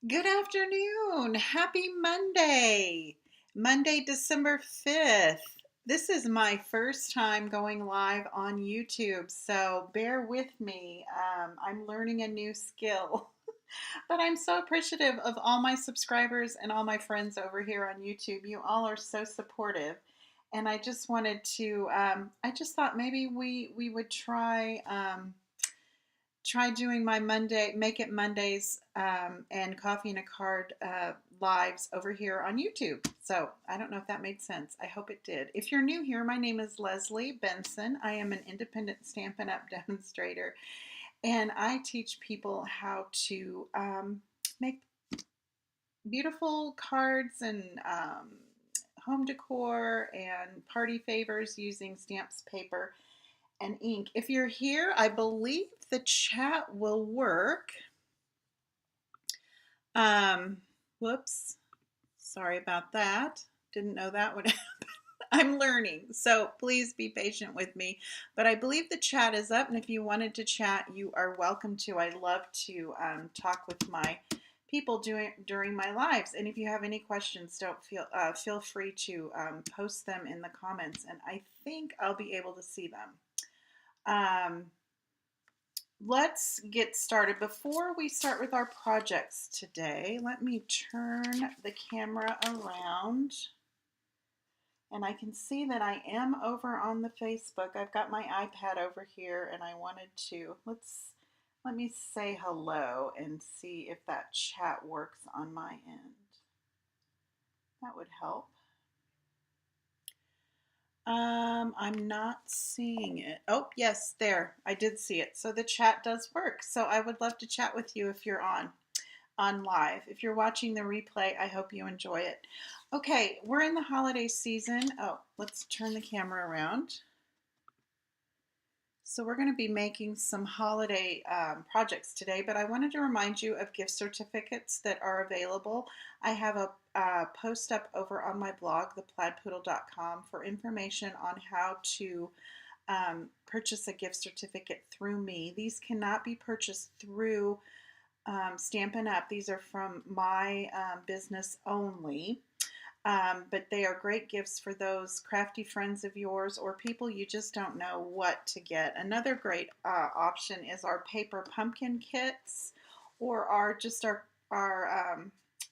Good afternoon. Happy Monday. Monday, December 5th. This is my first time going live on YouTube, so bear with me. I'm learning a new skill, but I'm so appreciative of all my subscribers and all my friends over here on YouTube. You all are so supportive. And I just wanted to, I just thought maybe we would try doing my Monday, Make It Mondays and Coffee and a Card lives over here on YouTube. So I don't know if that made sense. I hope it did. If you're new here, my name is Leslie Benson. I am an independent Stampin' Up! Demonstrator, and I teach people how to make beautiful cards and home decor and party favors using stamps, paper, and ink. If you're here, I believe the chat will work. Um, Whoops. Sorry about that. Didn't know that would happen. I'm learning, so please be patient with me. But I believe the chat is up, and if you wanted to chat, you are welcome to. I love to talk with my people during my lives. And if you have any questions, don't feel free to post them in the comments, and I think I'll be able to see them. Let's get started. Before we start with our projects today, let me turn the camera around, and I can see that I am over on the Facebook. I've got my iPad over here, and I wanted to, let me say hello and see if that chat works on my end. That would help. I'm not seeing it. Oh, yes, there. I did see it. So the chat does work. So I would love to chat with you if you're on live. If you're watching the replay, I hope you enjoy it. Okay, we're in the holiday season. Oh, let's turn the camera around. So we're going to be making some holiday projects today, but I wanted to remind you of gift certificates that are available. I have a post up over on my blog, theplaidpoodle.com, for information on how to purchase a gift certificate through me. These cannot be purchased through Stampin' Up! These are from my business only. But they are great gifts for those crafty friends of yours or people you just don't know what to get. Another great option is our paper pumpkin kits, or our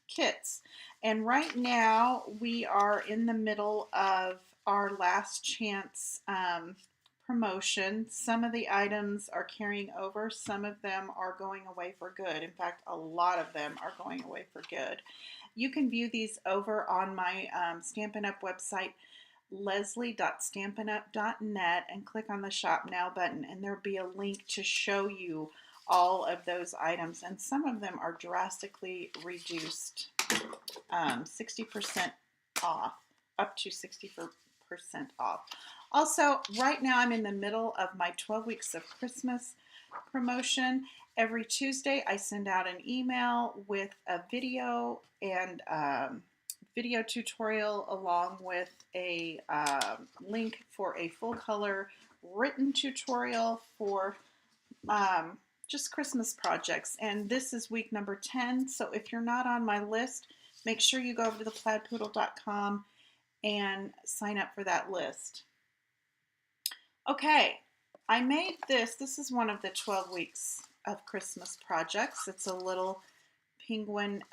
kits. And right now we are in the middle of our last chance promotion. Some of the items are carrying over. Some of them are going away for good. In fact, a lot of them are going away for good. You can view these over on my Stampin' Up! Website, leslie.stampinup.net, and click on the Shop Now button, and there'll be a link to show you all of those items, and some of them are drastically reduced, 60% off, up to 60% off. Also, right now I'm in the middle of my 12 weeks of Christmas promotion. Every Tuesday I send out an email with a video and video tutorial along with a link for a full color written tutorial for just Christmas projects. And this is week number 10, so if you're not on my list, make sure you go over to theplaidpoodle.com and sign up for that list. Okay, I made this. This is one of the 12 weeks of Christmas projects. It's a little penguin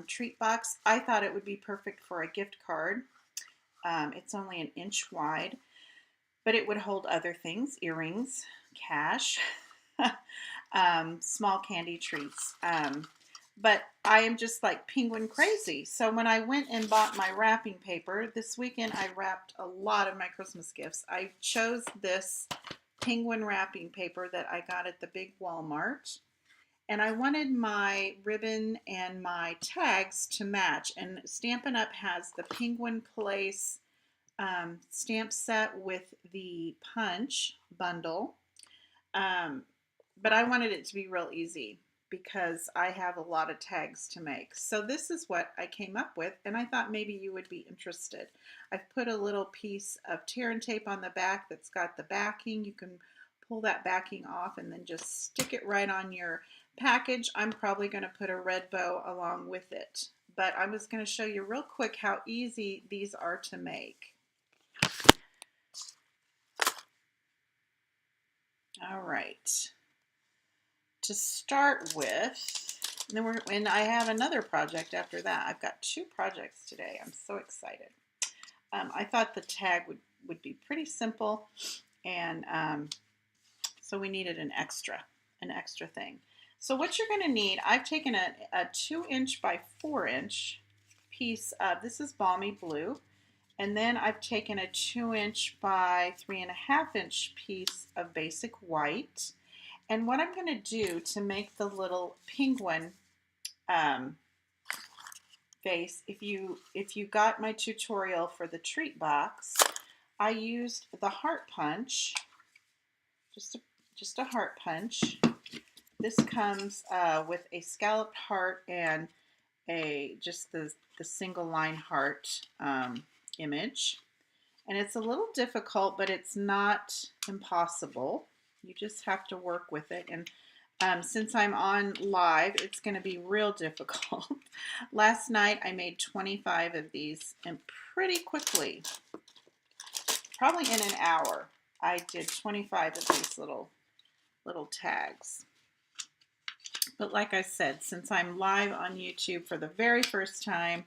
treat box. I thought it would be perfect for a gift card. It's only an inch wide, but it would hold other things: earrings, cash, small candy treats. But I am just like penguin crazy. So when I went and bought my wrapping paper, this weekend I wrapped a lot of my Christmas gifts. I chose this penguin wrapping paper that I got at the big Walmart. And I wanted my ribbon and my tags to match. And Stampin' Up! Has the Penguin Place stamp set with the punch bundle. But I wanted it to be real easy because I have a lot of tags to make. So this is what I came up with, and I thought maybe you would be interested. I've put a little piece of tear and tape on the back that's got the backing. You can pull that backing off and then just stick it right on your package. I'm probably going to put a red bow along with it, but I was going to show you real quick how easy these are to make. All right, to start with, and I have another project after that. I've got 2 projects today. I'm so excited. I thought the tag would be pretty simple, and so we needed an extra thing. So what you're going to need, I've taken a 2-inch by 4-inch piece of, this is balmy blue, and then I've taken a 2-inch by 3.5-inch piece of basic white. And what I'm going to do to make the little penguin vase, if you got my tutorial for the treat box, I used the heart punch, just a heart punch. This comes with a scalloped heart and just the single line heart image. And it's a little difficult, but it's not impossible. You just have to work with it. And since I'm on live, it's going to be real difficult. Last night I made 25 of these, and pretty quickly, probably in an hour, I did 25 of these little tags. But like I said, since I'm live on YouTube for the very first time,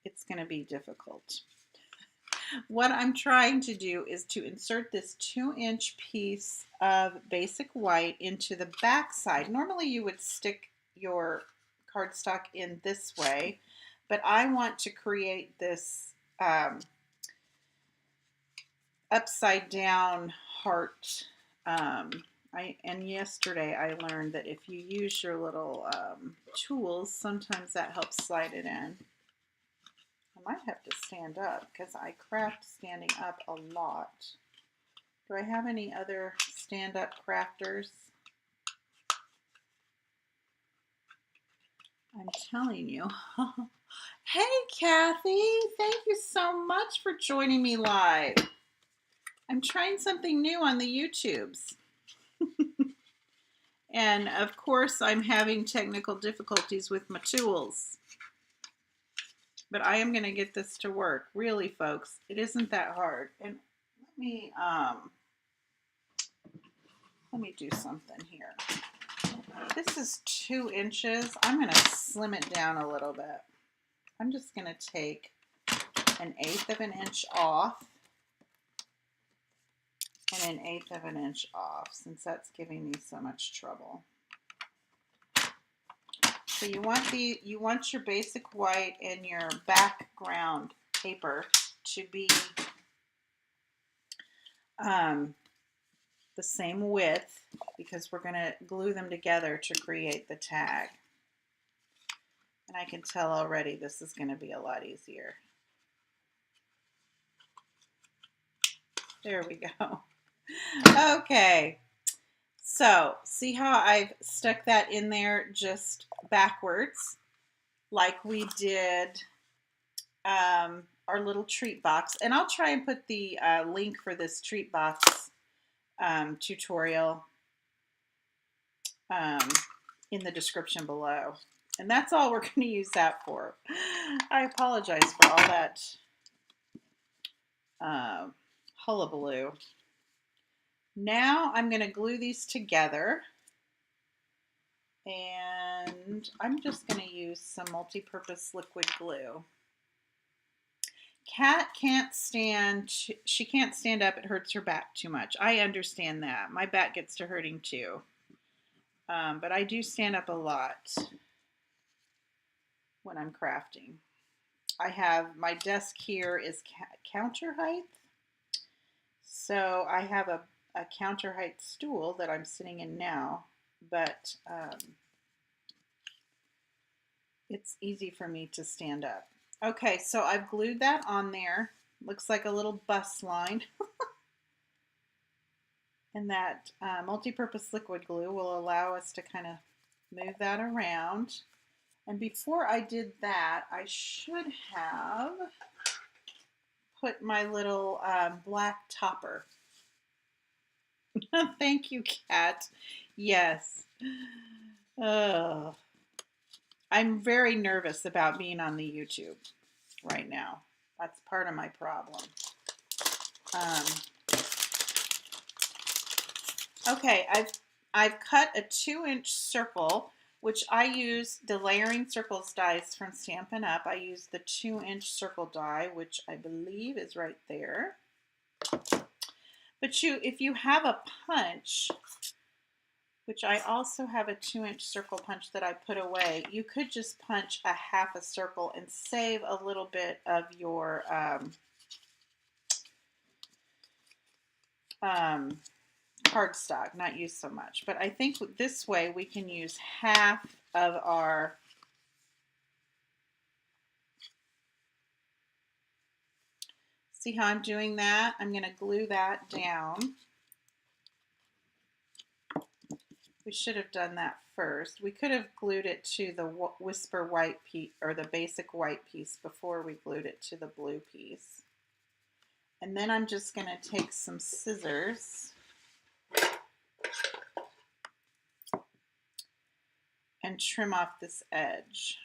it's going to be difficult. What I'm trying to do is to insert this 2-inch piece of basic white into the back side. Normally you would stick your cardstock in this way, but I want to create this upside down heart. And yesterday I learned that if you use your little tools, sometimes that helps slide it in. I might have to stand up because I craft standing up a lot. Do I have any other stand-up crafters? I'm telling you. Hey, Kathy, thank you so much for joining me live. I'm trying something new on the YouTubes. And of course, I'm having technical difficulties with my tools. But I am going to get this to work. Really, folks, it isn't that hard. And let me do something here. This is 2 inches. I'm going to slim it down a little bit. I'm just going to take 1/8 of an inch off and 1/8 of an inch off, since that's giving me so much trouble. So you want your basic white and your background paper to be the same width, because we're going to glue them together to create the tag. And I can tell already this is going to be a lot easier. There we go. Okay. So, see how I've stuck that in there just backwards, like we did our little treat box. And I'll try and put the link for this treat box tutorial in the description below. And that's all we're going to use that for. I apologize for all that hullabaloo. Now I'm going to glue these together, and I'm just going to use some multi-purpose liquid glue. Kat can't stand, she can't stand up, it hurts her back too much. I understand that. My back gets to hurting too. But I do stand up a lot when I'm crafting. I have, my desk here is counter height. So I have a counter height stool that I'm sitting in now, but it's easy for me to stand up. Okay, so I've glued that on there. Looks like a little bus line. And that multi-purpose liquid glue will allow us to kind of move that around. And before I did that, I should have put my little black topper. Thank you, Kat. Yes. Oh, I'm very nervous about being on the YouTube right now. That's part of my problem. Okay, I've cut a 2-inch circle, which I use the layering circles dies from Stampin' Up. I use the 2-inch circle die, which I believe is right there. But if you have a punch, which I also have a 2-inch circle punch that I put away, you could just punch a half a circle and save a little bit of your cardstock, not use so much. But I think this way we can use half of our see how I'm doing that? I'm going to glue that down. We should have done that first. We could have glued it to the Whisper white piece or the basic white piece before we glued it to the blue piece. And then I'm just going to take some scissors and trim off this edge.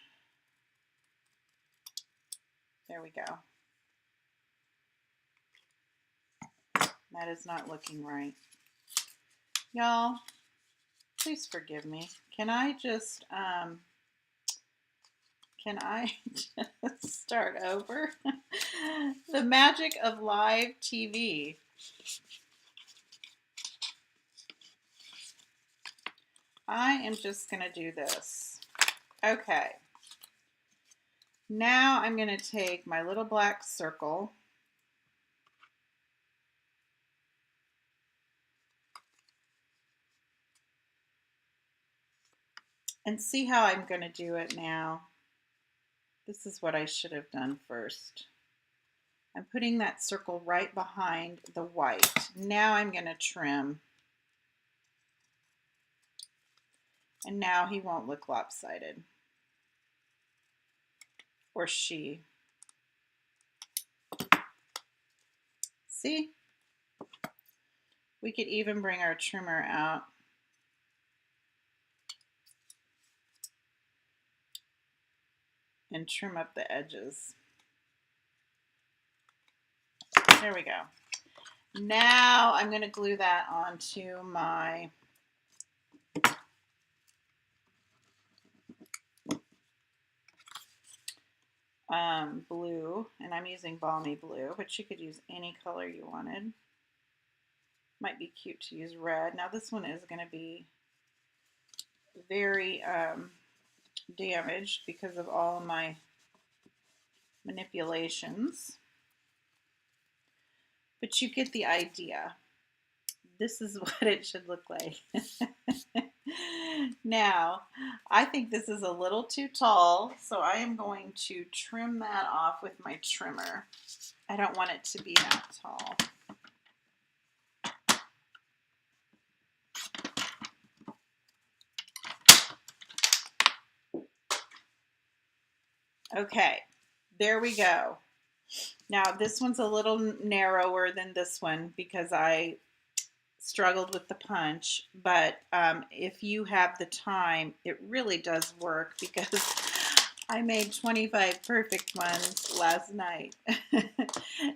There we go. That is not looking right. Y'all, please forgive me. Can I just start over? The magic of live TV. I am just going to do this. Okay. Now I'm going to take my little black circle and see how I'm going to do it now. This is what I should have done first. I'm putting that circle right behind the white. Now I'm going to trim. And now he won't look lopsided. Or she. See? We could even bring our trimmer out. And trim up the edges. There we go. Now I'm going to glue that onto my blue, and I'm using balmy blue, but you could use any color you wanted. Might be cute to use red. Now this one is going to be very damaged because of all of my manipulations. But you get the idea. This is what it should look like. Now, I think this is a little too tall, so I am going to trim that off with my trimmer. I don't want it to be that tall. Okay, there we go. Now this one's a little narrower than this one because I struggled with the punch, but if you have the time, it really does work because I made 25 perfect ones last night.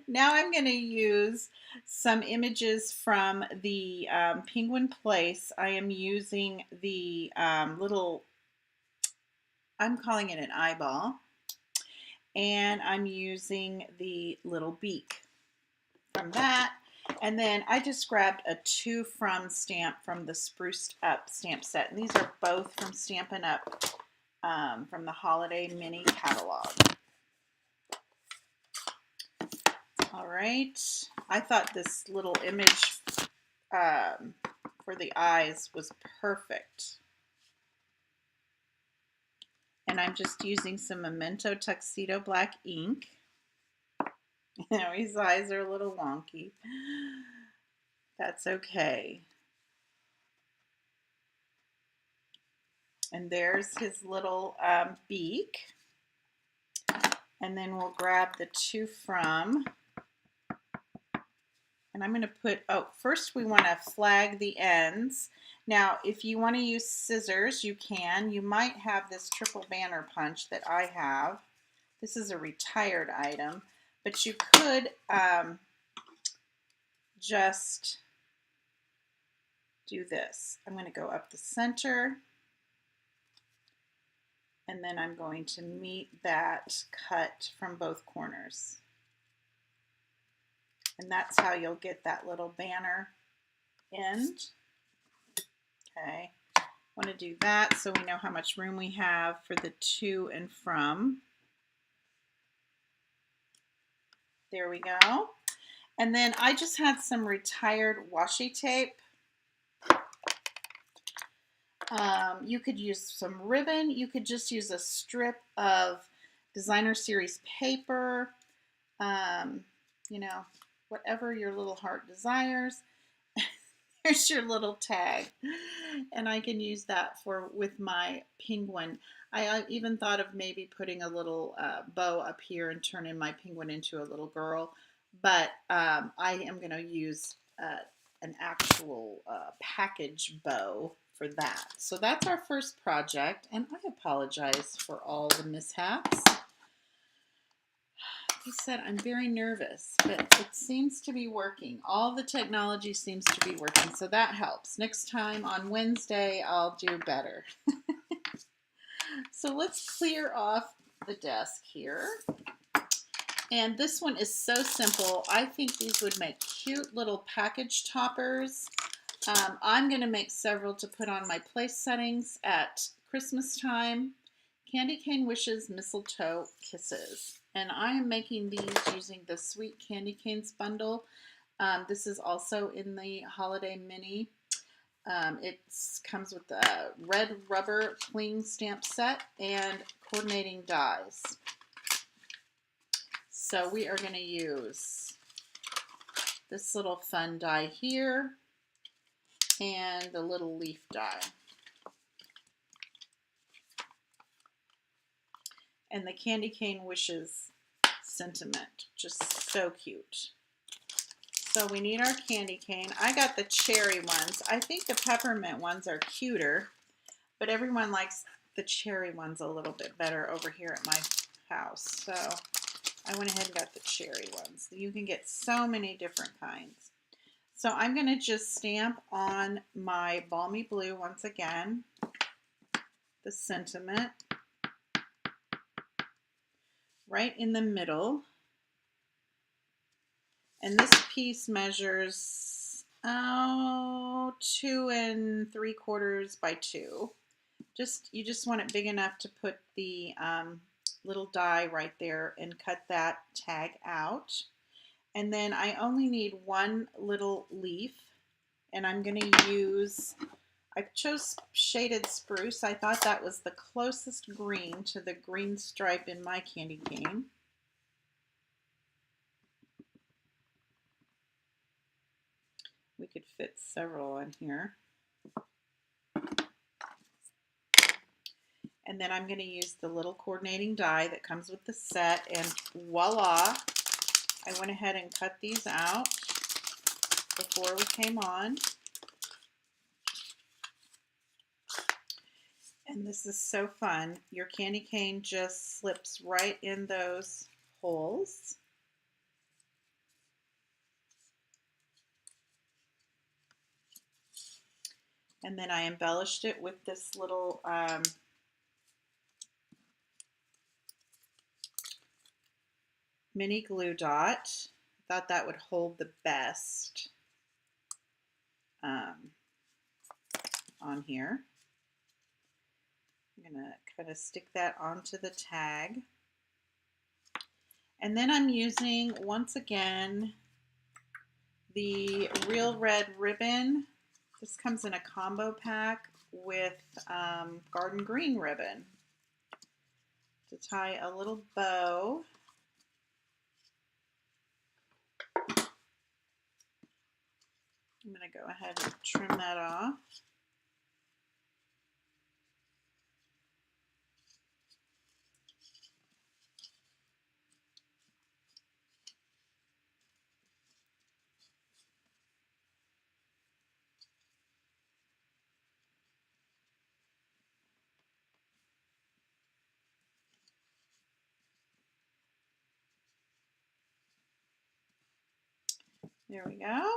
Now I'm going to use some images from the Penguin Place. I am using the little, I'm calling it an eyeball, and I'm using the little beak from that. And then I just grabbed a 2 from stamp from the Spruced Up stamp set. And these are both from Stampin' Up from the Holiday Mini Catalog. All right. I thought this little image for the eyes was perfect. And I'm just using some Memento Tuxedo Black ink. You know, his eyes are a little wonky. That's okay. And there's his little beak. And then we'll grab the 2 from And I'm going to put, oh, first we want to flag the ends. Now, if you want to use scissors, you can. You might have this triple banner punch that I have. This is a retired item, but you could just do this. I'm going to go up the center, and then I'm going to meet that cut from both corners. And that's how you'll get that little banner end. Okay, I want to do that so we know how much room we have for the to and from. There we go. And then I just had some retired washi tape. You could use some ribbon. You could just use a strip of designer series paper. You know, whatever your little heart desires. Here's your little tag, and I can use that with my penguin. I even thought of maybe putting a little bow up here and turning my penguin into a little girl, but I am going to use an actual package bow for that. So that's our first project, and I apologize for all the mishaps. Like I said, I'm very nervous, but it seems to be working. All the technology seems to be working, so that helps. Next time on Wednesday, I'll do better. So let's clear off the desk here. And this one is so simple. I think these would make cute little package toppers. I'm going to make several to put on my place settings at Christmas time. Candy Cane Wishes Mistletoe Kisses. And I am making these using the Sweet Candy Canes bundle. This is also in the Holiday Mini. It comes with a red rubber cling stamp set and coordinating dies. So we are going to use this little fun die here and the little leaf die. And the Candy Cane Wishes sentiment, just so cute. So we need our candy cane. I got the cherry ones. I think the peppermint ones are cuter, but everyone likes the cherry ones a little bit better over here at my house. So I went ahead and got the cherry ones. You can get so many different kinds. So I'm going to just stamp on my balmy blue once again, the sentiment, right in the middle. And this piece measures 2 3/4 by 2. You just want it big enough to put the little die right there and cut that tag out. And then I only need one little leaf, and I'm going to use, I chose shaded spruce. I thought that was the closest green to the green stripe in my candy cane. We could fit several on here. And then I'm going to use the little coordinating die that comes with the set, and voila, I went ahead and cut these out before we came on. And this is so fun. Your candy cane just slips right in those holes. And then I embellished it with this little mini glue dot. I thought that would hold the best on here. I'm going to kind of stick that onto the tag. And then I'm using, once again, the Real Red ribbon. This comes in a combo pack with garden green ribbon to tie a little bow. I'm going to go ahead and trim that off. There we go.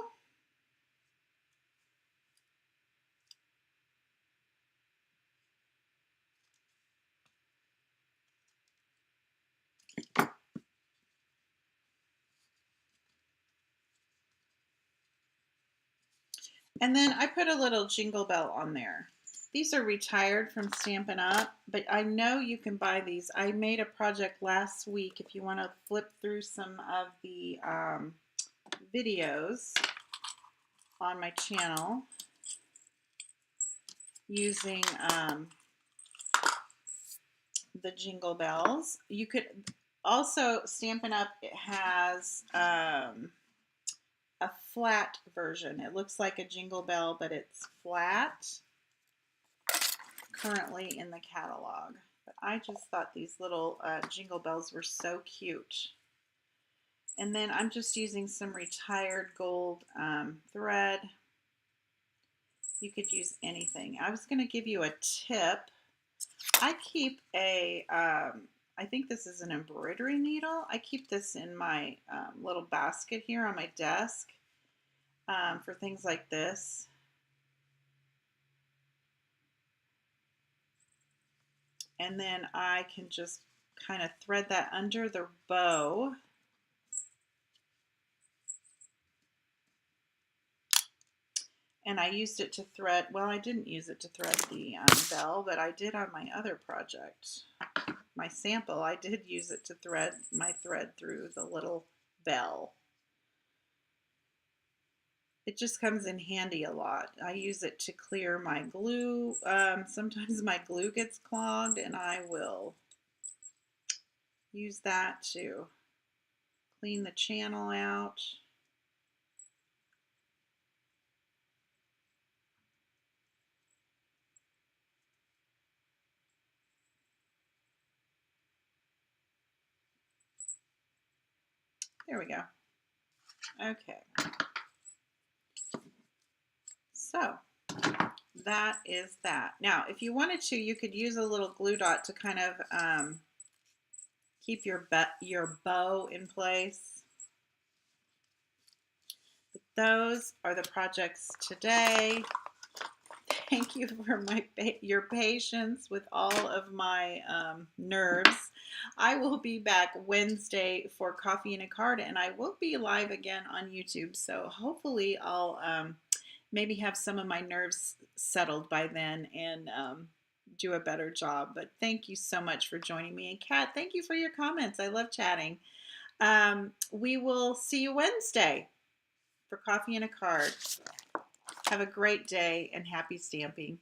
And then I put a little jingle bell on there. These are retired from Stampin' Up, but I know you can buy these. I made a project last week if you want to flip through some of the videos on my channel using the jingle bells. You could also, Stampin' Up, it has a flat version. It looks like a jingle bell, but it's flat, currently in the catalog. But I just thought these little jingle bells were so cute. And then I'm just using some retired gold thread. You could use anything. I was going to give you a tip. I keep a, I think this is an embroidery needle. I keep this in my little basket here on my desk for things like this. And then I can just kind of thread that under the bow. And I used it to thread, well, I didn't use it to thread the bell, but I did on my other project. My sample, I did use it to thread my thread through the little bell. It just comes in handy a lot. I use it to clear my glue. Sometimes my glue gets clogged, and I will use that to clean the channel out. There we go. Okay. So that is that. Now, if you wanted to, you could use a little glue dot to kind of keep your bow in place. But those are the projects today. Thank you for your patience with all of my nerves. I will be back Wednesday for Coffee and a Card, and I will be live again on YouTube. So hopefully I'll maybe have some of my nerves settled by then and do a better job. But thank you so much for joining me. And Kat, thank you for your comments. I love chatting. We will see you Wednesday for Coffee and a Card. Have a great day and happy stamping.